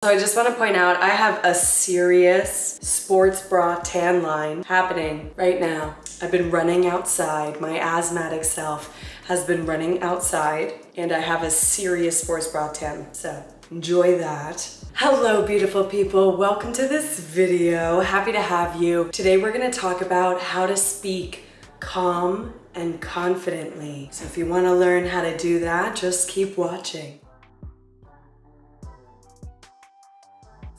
So I just want to point out, I have a serious sports bra tan line happening right now. I've been running outside. My asthmatic self has been running outside and I have a serious sports bra tan. So enjoy that. Hello, beautiful people. Welcome to this video. Happy to have you. Today we're going to talk about how to speak calm and confidently. So if you want to learn how to do that, just keep watching.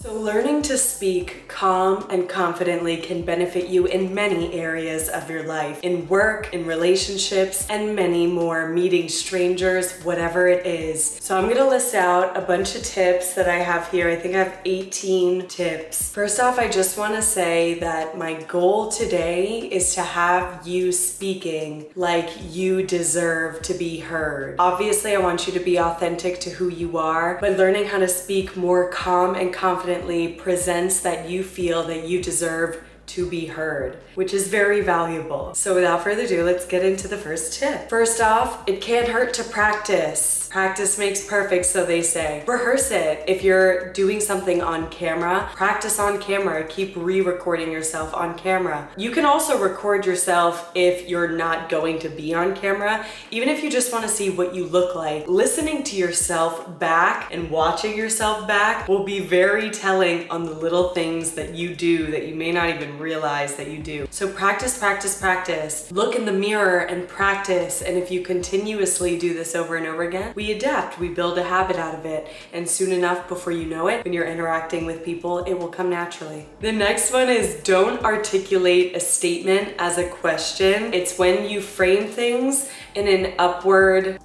So learning to speak calm and confidently can benefit you in many areas of your life, in work, in relationships, and many more, meeting strangers, whatever it is. So I'm gonna list out a bunch of tips that I have here. I think I have 18 tips. First off, I just wanna say that my goal today is to have you speaking like you deserve to be heard. Obviously, I want you to be authentic to who you are, but learning how to speak more calm and confidently presents that you feel that you deserve to be heard, which is very valuable. So without further ado, let's get into the first tip. First off, it can't hurt to practice. Practice makes perfect, so they say. Rehearse it. If you're doing something on camera, practice on camera. Keep re-recording yourself on camera. You can also record yourself if you're not going to be on camera, even if you just want to see what you look like. Listening to yourself back and watching yourself back will be very telling on the little things that you do that you may not even realize that you do. So practice, practice, practice. Look in the mirror and practice. And if you continuously do this over and over again, we adapt, we build a habit out of it. And soon enough, before you know it, when you're interacting with people, it will come naturally. The next one is don't articulate a statement as a question. It's when you frame things in an upward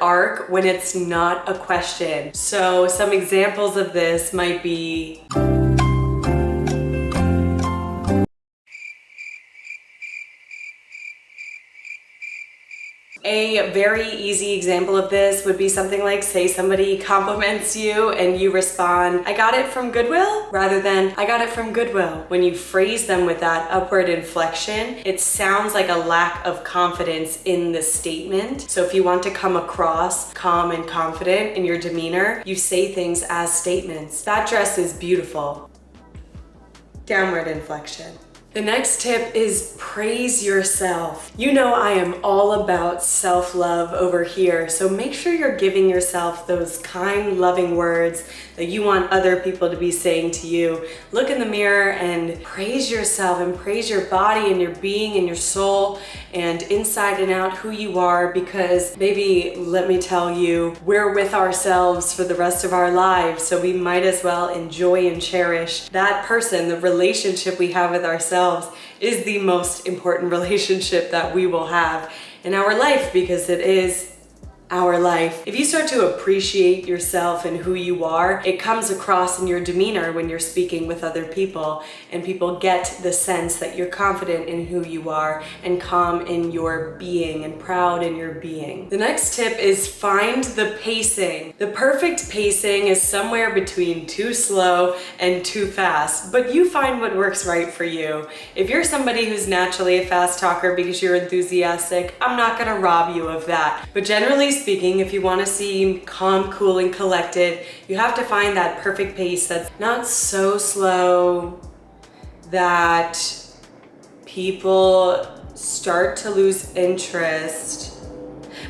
arc when it's not a question. So some examples of this might be, a very easy example of this would be something like, say somebody compliments you and you respond, I got it from Goodwill, rather than I got it from Goodwill. When you phrase them with that upward inflection, it sounds like a lack of confidence in the statement. So if you want to come across calm and confident in your demeanor, you say things as statements. That dress is beautiful. Downward inflection. The next tip is praise yourself. You know I am all about self-love over here, so make sure you're giving yourself those kind, loving words that you want other people to be saying to you. Look in the mirror and praise yourself and praise your body and your being and your soul and inside and out who you are, because maybe, let me tell you, we're with ourselves for the rest of our lives, so we might as well enjoy and cherish that person. The relationship we have with ourselves is the most important relationship that we will have in our life, because it is our life. If you start to appreciate yourself and who you are, it comes across in your demeanor when you're speaking with other people, and people get the sense that you're confident in who you are and calm in your being and proud in your being. The next tip is find the pacing. The perfect pacing is somewhere between too slow and too fast, but you find what works right for you. If you're somebody who's naturally a fast talker because you're enthusiastic, I'm not gonna rob you of that. But generally speaking, if you want to seem calm, cool, and collected, you have to find that perfect pace that's not so slow that people start to lose interest,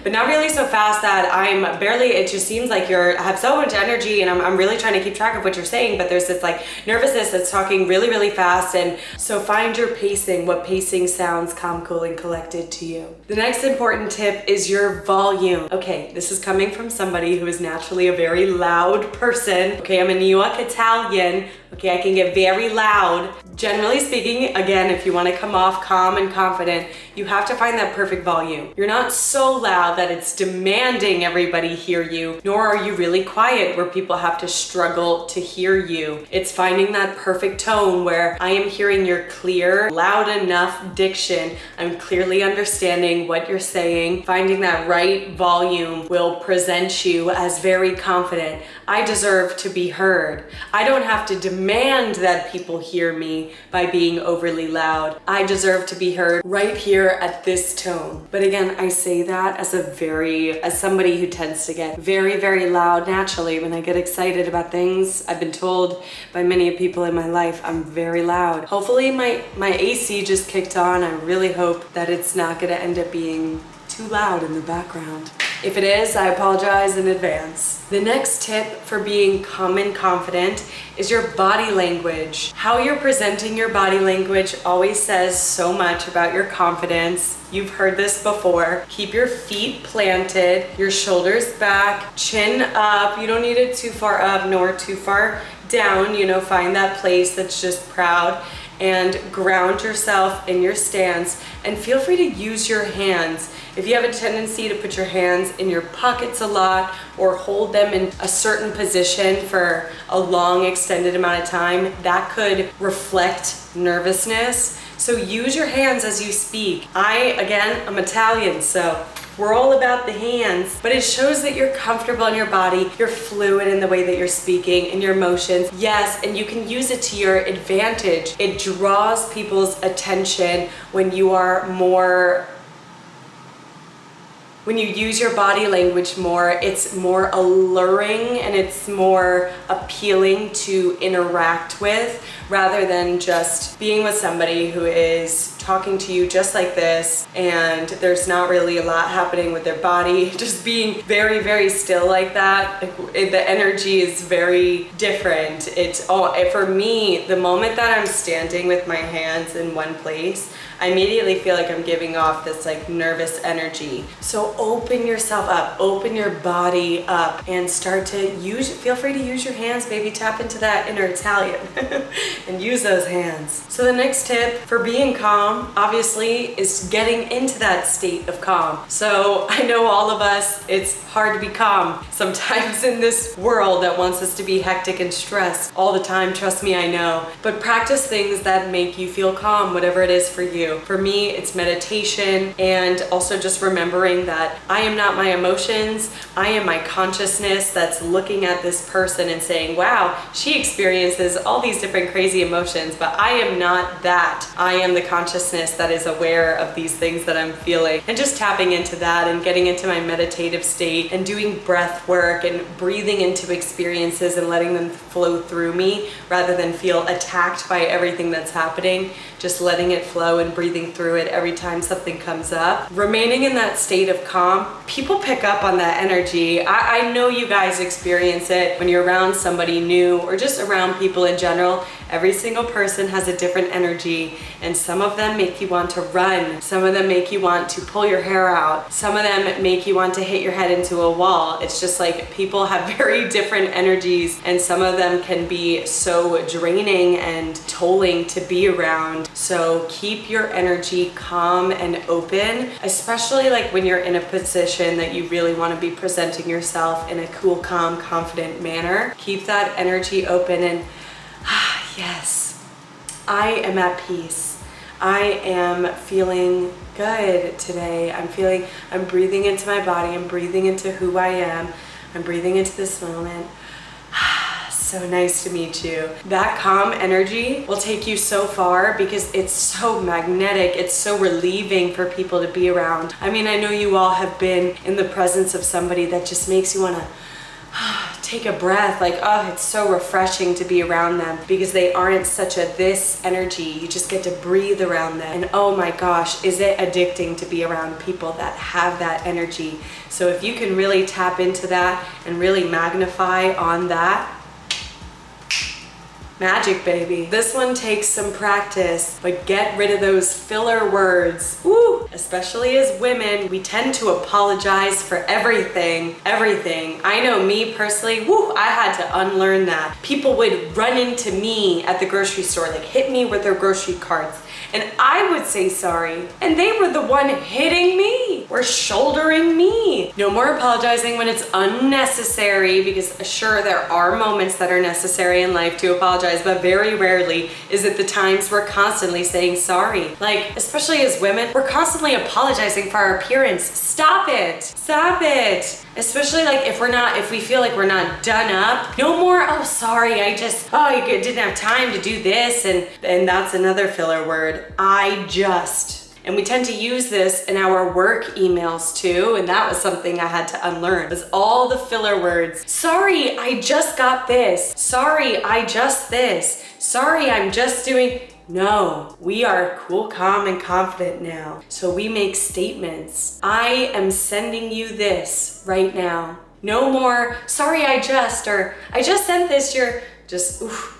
but not really so fast that I'm barely, it just seems like you have so much energy and I'm really trying to keep track of what you're saying, but there's this like nervousness that's talking really, really fast. And so find your pacing, what pacing sounds calm, cool, and collected to you. The next important tip is your volume. Okay, this is coming from somebody who is naturally a very loud person. Okay, I'm a New York Italian. Okay, I can get very loud. Generally speaking, again, if you want to come off calm and confident, you have to find that perfect volume. You're not so loud that it's demanding everybody hear you, nor are you really quiet where people have to struggle to hear you. It's finding that perfect tone where I am hearing your clear, loud enough diction. I'm clearly understanding what you're saying. Finding that right volume will present you as very confident. I deserve to be heard. I don't have to demand demand that people hear me by being overly loud. I deserve to be heard right here at this tone. But again, I say that as somebody who tends to get very, very loud naturally when I get excited about things. I've been told by many people in my life I'm very loud. Hopefully my AC just kicked on. I really hope that it's not gonna end up being too loud in the background. If it is, I apologize in advance. The next tip for being calm and confident is your body language. How you're presenting your body language always says so much about your confidence. You've heard this before. Keep your feet planted, your shoulders back, chin up. You don't need it too far up nor too far down. Find that place that's just proud, and ground yourself in your stance, and feel free to use your hands. If you have a tendency to put your hands in your pockets a lot or hold them in a certain position for a long extended amount of time, that could reflect nervousness. So use your hands as you speak. I'm Italian, so we're all about the hands, but it shows that you're comfortable in your body, you're fluid in the way that you're speaking, in your motions. Yes, and you can use it to your advantage. It draws people's attention when when you use your body language more, it's more alluring and it's more appealing to interact with, rather than just being with somebody who is talking to you just like this and there's not really a lot happening with their body, just being very, very still like that. The energy is very different. For me, the moment that I'm standing with my hands in one place, I immediately feel like I'm giving off this nervous energy. So open yourself up, open your body up, and feel free to use your hands, baby. Tap into that inner Italian and use those hands. So the next tip for being calm, obviously, is getting into that state of calm. So I know all of us, it's hard to be calm sometimes in this world that wants us to be hectic and stressed all the time. Trust me, I know. But practice things that make you feel calm, whatever it is for you. For me, it's meditation, and also just remembering that I am not my emotions. I am my consciousness that's looking at this person and saying, wow, she experiences all these different crazy emotions, but I am not that. I am the consciousness that is aware of these things that I'm feeling. And just tapping into that and getting into my meditative state and doing breath work and breathing into experiences and letting them flow through me rather than feel attacked by everything that's happening. Just letting it flow and breathing through it every time something comes up. Remaining in that state of calm, people pick up on that energy. I know you guys experience it when you're around somebody new or just around people in general. Every single person has a different energy, and some of them make you want to run. Some of them make you want to pull your hair out. Some of them make you want to hit your head into a wall. It's just people have very different energies, and some of them can be so draining and tolling to be around. So keep your energy calm and open, especially when you're in a position that you really want to be presenting yourself in a cool, calm, confident manner. Keep that energy open and yes, I am at peace. I am feeling good today. I'm breathing into my body. I'm breathing into who I am. I'm breathing into this moment. So nice to meet you. That calm energy will take you so far because it's so magnetic. It's so relieving for people to be around. I know you all have been in the presence of somebody that just makes you want to take a breath, it's so refreshing to be around them because they aren't such this energy. You just get to breathe around them. And oh my gosh, is it addicting to be around people that have that energy. So if you can really tap into that and really magnify on that, magic, baby. This one takes some practice, but get rid of those filler words. Woo! Especially as women, we tend to apologize for everything. I know me personally, I had to unlearn that. People would run into me at the grocery store, hit me with their grocery carts, and I would say sorry. And they were the one hitting me or shouldering me. No more apologizing when it's unnecessary, because sure, there are moments that are necessary in life to apologize apologize, but very rarely is it the times we're constantly saying sorry. Like, especially as women, we're constantly apologizing for our appearance. Stop it. Stop it. Especially like if we feel like we're not done up, no more, oh, sorry, I didn't have time to do this. And that's another filler word, I just. And we tend to use this in our work emails too, and that was something I had to unlearn, was all the filler words. Sorry, I just got this. Sorry, I just this. Sorry, I'm just doing. No, we are cool, calm, and confident now. So we make statements. I am sending you this right now. No more, sorry, I just sent this,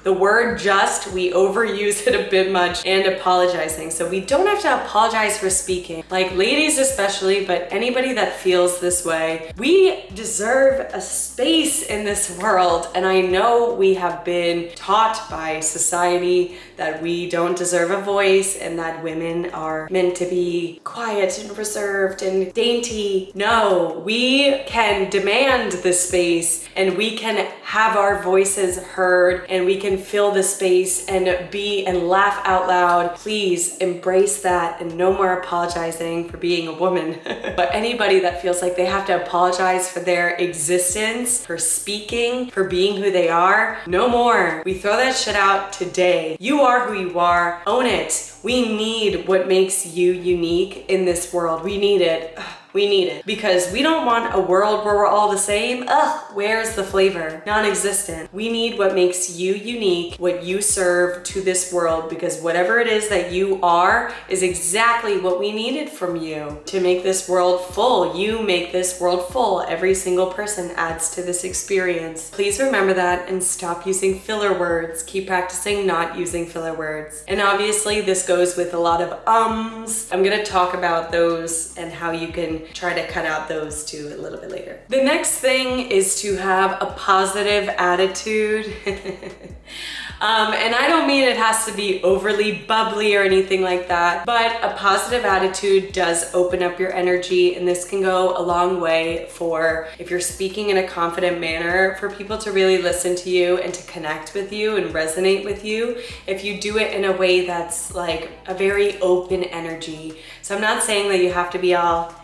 the word just, we overuse it a bit much, and apologizing. So we don't have to apologize for speaking. Like ladies especially, but anybody that feels this way, we deserve a space in this world. And I know we have been taught by society that we don't deserve a voice and that women are meant to be quiet and reserved and dainty. No, we can demand the space and we can have our voices heard and we can fill the space and be and laugh out loud. Please embrace that and no more apologizing for being a woman. But anybody that feels like they have to apologize for their existence, for speaking, for being who they are, no more. We throw that shit out today. You are who you are. Own it. We need what makes you unique in this world. We need it. We need it because we don't want a world where we're all the same. Where's the flavor? Non-existent. We need what makes you unique, what you serve to this world, because whatever it is that you are is exactly what we needed from you to make this world full. You make this world full. Every single person adds to this experience. Please remember that and stop using filler words. Keep practicing not using filler words. And obviously this goes with a lot of ums. I'm gonna talk about those and how you can try to cut out those two a little bit later. The next thing is to have a positive attitude. And I don't mean it has to be overly bubbly or anything like that, but a positive attitude does open up your energy, and this can go a long way for if you're speaking in a confident manner for people to really listen to you and to connect with you and resonate with you. If you do it in a way that's like a very open energy. So I'm not saying that you have to be all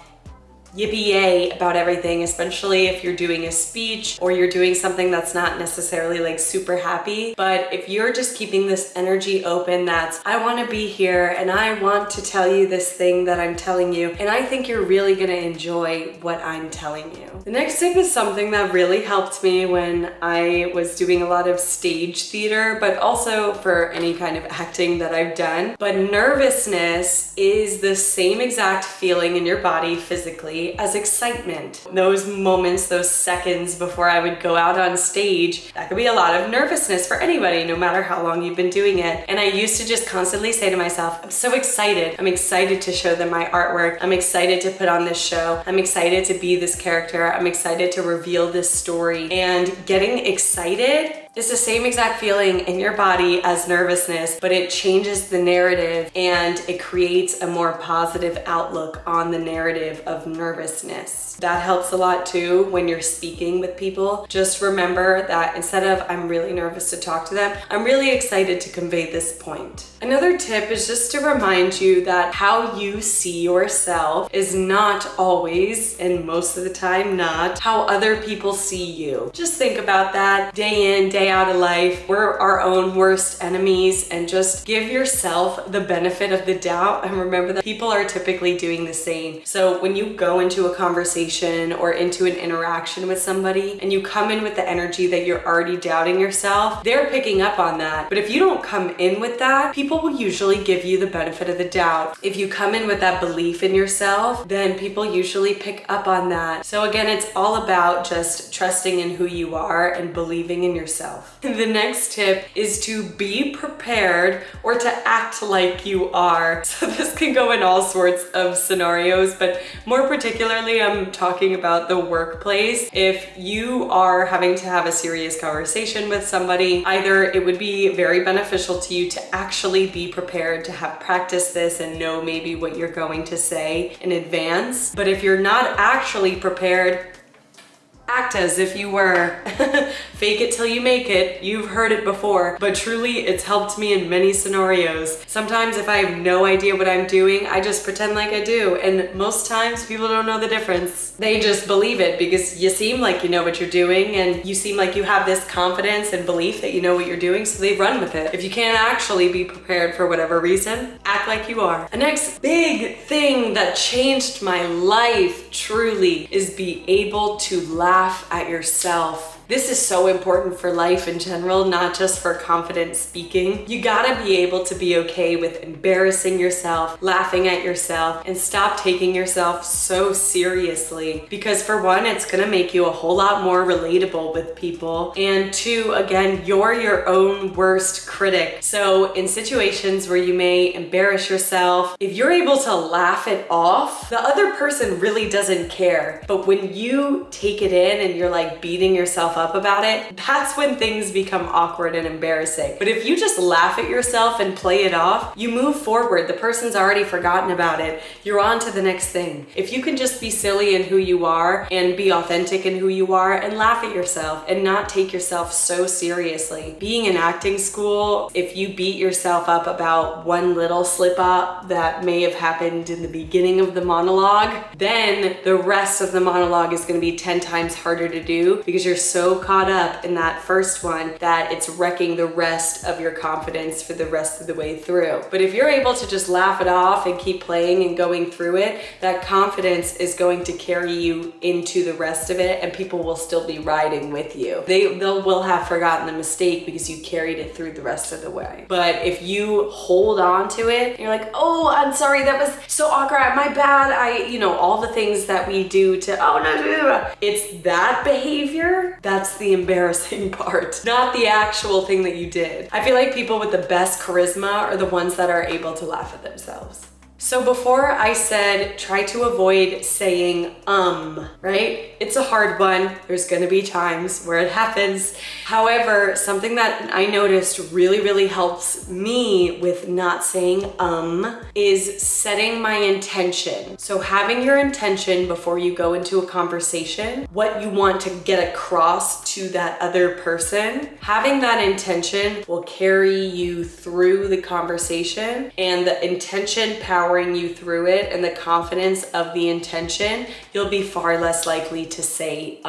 yippee-yay about everything, especially if you're doing a speech or you're doing something that's not necessarily like super happy. But if you're just keeping this energy open, that's, I want to be here and I want to tell you this thing that I'm telling you, and I think you're really going to enjoy what I'm telling you. The next tip is something that really helped me when I was doing a lot of stage theater, but also for any kind of acting that I've done. But nervousness is the same exact feeling in your body physically as excitement. Those moments, those seconds before I would go out on stage, that could be a lot of nervousness for anybody, no matter how long you've been doing it. And I used to just constantly say to myself, I'm so excited. I'm excited to show them my artwork. I'm excited to put on this show. I'm excited to be this character. I'm excited to reveal this story. And getting excited is the same exact feeling in your body as nervousness, but it changes the narrative and it creates a more positive outlook on the narrative of nervousness. That helps a lot too when you're speaking with people. Just remember that instead of I'm really nervous to talk to them, I'm really excited to convey this point. Another tip is just to remind you that how you see yourself is not always, and most of the time not, how other people see you. Just think about that day in, day out of life. We're our own worst enemies, and just give yourself the benefit of the doubt and remember that people are typically doing the same. So when you go into a conversation or into an interaction with somebody and you come in with the energy that you're already doubting yourself, they're picking up on that. But if you don't come in with that, people will usually give you the benefit of the doubt. If you come in with that belief in yourself, then people usually pick up on that. So again, it's all about just trusting in who you are and believing in yourself. The next tip is to be prepared or to act like you are. So this can go in all sorts of scenarios, but more particularly, I'm talking about the workplace. If you are having to have a serious conversation with somebody, either it would be very beneficial to you to actually be prepared to have practiced this and know maybe what you're going to say in advance. But if you're not actually prepared, Act as if you were. Fake it till you make it. You've heard it before, but truly it's helped me in many scenarios. Sometimes if I have no idea what I'm doing, I just pretend like I do. And most times people don't know the difference. They just believe it because you seem like you know what you're doing and you seem like you have this confidence and belief that you know what you're doing, so they run with it. If you can't actually be prepared for whatever reason, act like you are. The next big thing that changed my life truly is be able to laugh at yourself. This is so important for life in general, not just for confident speaking. You gotta be able to be okay with embarrassing yourself, laughing at yourself, and stop taking yourself so seriously. Because for one, it's gonna make you a whole lot more relatable with people. And two, again, you're your own worst critic. So in situations where you may embarrass yourself, if you're able to laugh it off, the other person really doesn't care. But when you take it in and you're like beating yourself up about it, that's when things become awkward and embarrassing. But if you just laugh at yourself and play it off, you move forward. The person's already forgotten about it. You're on to the next thing. If you can just be silly in who you are and be authentic in who you are and laugh at yourself and not take yourself so seriously. Being in acting school, if you beat yourself up about one little slip up that may have happened in the beginning of the monologue, then the rest of the monologue is going to be 10 times harder to do because you're so caught up in that first one that it's wrecking the rest of your confidence for the rest of the way through. But if you're able to just laugh it off and keep playing and going through it, that confidence is going to carry you into the rest of it and people will still be riding with you. They will have forgotten the mistake because you carried it through the rest of the way. But if you hold on to it, you're like, oh, I'm sorry, that was so awkward, my bad, all the things that we do to, oh no, it's that behavior, that's the embarrassing part, not the actual thing that you did. I feel like people with the best charisma are the ones that are able to laugh at themselves. So before I said try to avoid saying right? It's a hard one. There's gonna be times where it happens. However, something that I noticed really, really helps me with not saying is setting my intention. So having your intention before you go into a conversation, what you want to get across to that other person, having that intention will carry you through the conversation, and the intention powering you through it and the confidence of the intention, you'll be far less likely to say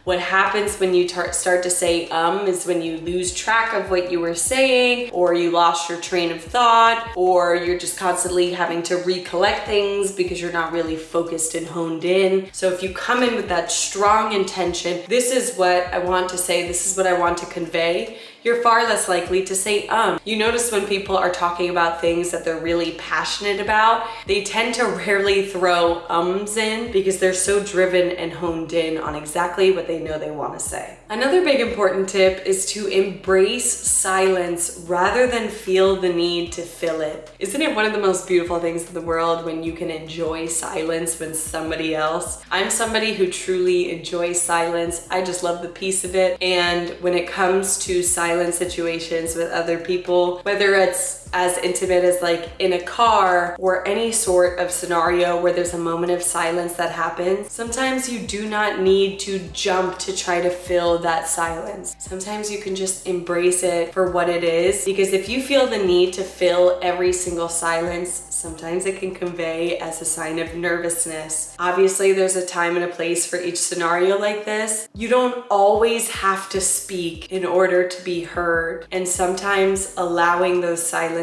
What happens when you start to say is when you lose track of what you were saying, or you lost your train of thought, or you're just constantly having to recollect things because you're not really focused and honed in. So if you come in with that strong intention, this is what I want to say, this is what I want to convey, you're far less likely to say You notice when people are talking about things that they're really passionate about, they tend to rarely throw ums in because they're so driven and honed in on exactly what they know they want to say. Another big important tip is to embrace silence rather than feel the need to fill it. Isn't it one of the most beautiful things in the world when you can enjoy silence when somebody else? I'm somebody who truly enjoys silence. I just love the peace of it. And when it comes to silent situations with other people, whether it's as intimate as like in a car or any sort of scenario where there's a moment of silence that happens, sometimes you do not need to jump to try to fill that silence. Sometimes you can just embrace it for what it is, because if you feel the need to fill every single silence, sometimes it can convey as a sign of nervousness. Obviously, there's a time and a place for each scenario like this. You don't always have to speak in order to be heard, and sometimes allowing those silences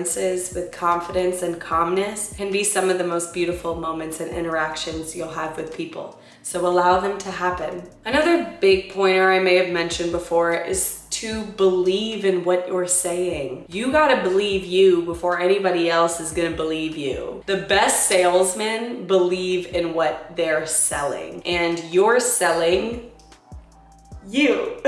with confidence and calmness can be some of the most beautiful moments and interactions you'll have with people. So allow them to happen. Another big pointer I may have mentioned before is to believe in what you're saying. You gotta believe you before anybody else is gonna believe you. The best salesmen believe in what they're selling, and you're selling you.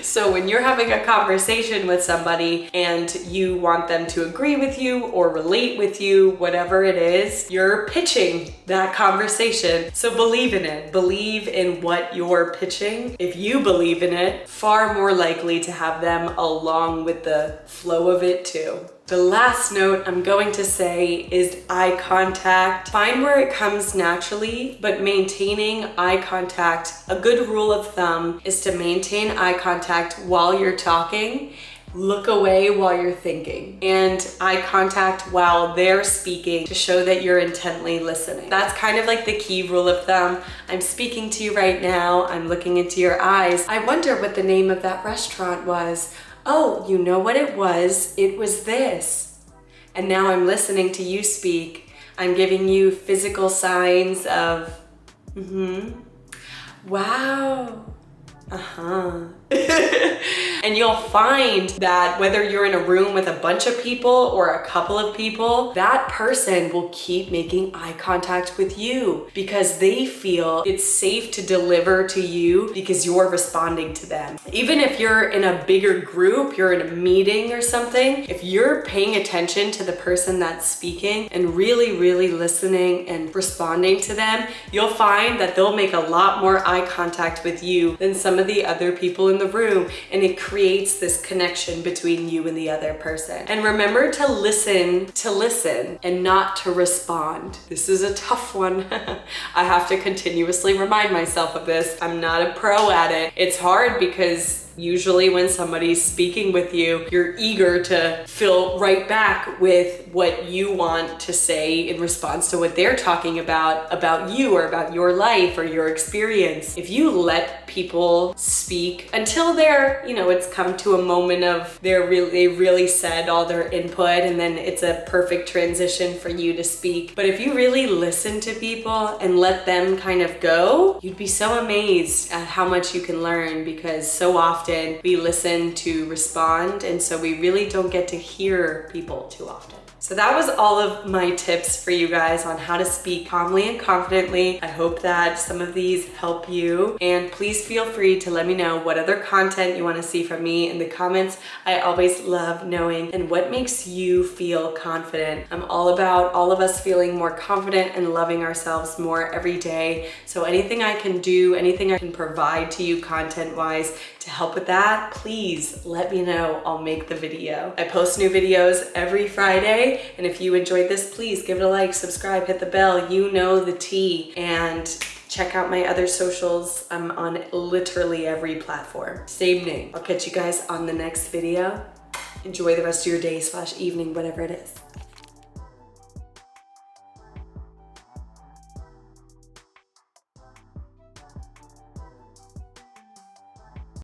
So when you're having a conversation with somebody and you want them to agree with you or relate with you, whatever it is, you're pitching that conversation. So believe in it. Believe in what you're pitching. If you believe in it, far more likely to have them along with the flow of it too. The last note I'm going to say is eye contact. Find where it comes naturally, but maintaining eye contact. A good rule of thumb is to maintain eye contact while you're talking. Look away while you're thinking, and eye contact while they're speaking to show that you're intently listening. That's kind of like the key rule of thumb. I'm speaking to you right now. I'm looking into your eyes. I wonder what the name of that restaurant was. Oh, you know what it was? It was this. And now I'm listening to you speak. I'm giving you physical signs of, wow, And you'll find that whether you're in a room with a bunch of people or a couple of people, that person will keep making eye contact with you because they feel it's safe to deliver to you because you're responding to them. Even if you're in a bigger group, you're in a meeting or something, if you're paying attention to the person that's speaking and really, really listening and responding to them, you'll find that they'll make a lot more eye contact with you than some of the other people in the room, and it creates this connection between you and the other person. And remember to listen and not to respond. This is a tough one. I have to continuously remind myself of this. I'm not a pro at it. It's hard because usually when somebody's speaking with you, you're eager to fill right back with what you want to say in response to what they're talking about you or about your life or your experience. If you let people speak until they're, it's come to a moment of they really said all their input, and then it's a perfect transition for you to speak. But if you really listen to people and let them kind of go, you'd be so amazed at how much you can learn, because so often we listen to respond, and so we really don't get to hear people too often. So that was all of my tips for you guys on how to speak calmly and confidently. I hope that some of these help you, and please feel free to let me know what other content you want to see from me in the comments. I always love knowing and what makes you feel confident. I'm all about all of us feeling more confident and loving ourselves more every day. So anything I can do, anything I can provide to you content-wise to help with that, please let me know. I'll make the video. I post new videos every Friday, and if you enjoyed this, please give it a like, subscribe, hit the bell, you know the tea, and check out my other socials. I'm on literally every platform. Same name. I'll catch you guys on the next video. Enjoy the rest of your day / evening, whatever it is.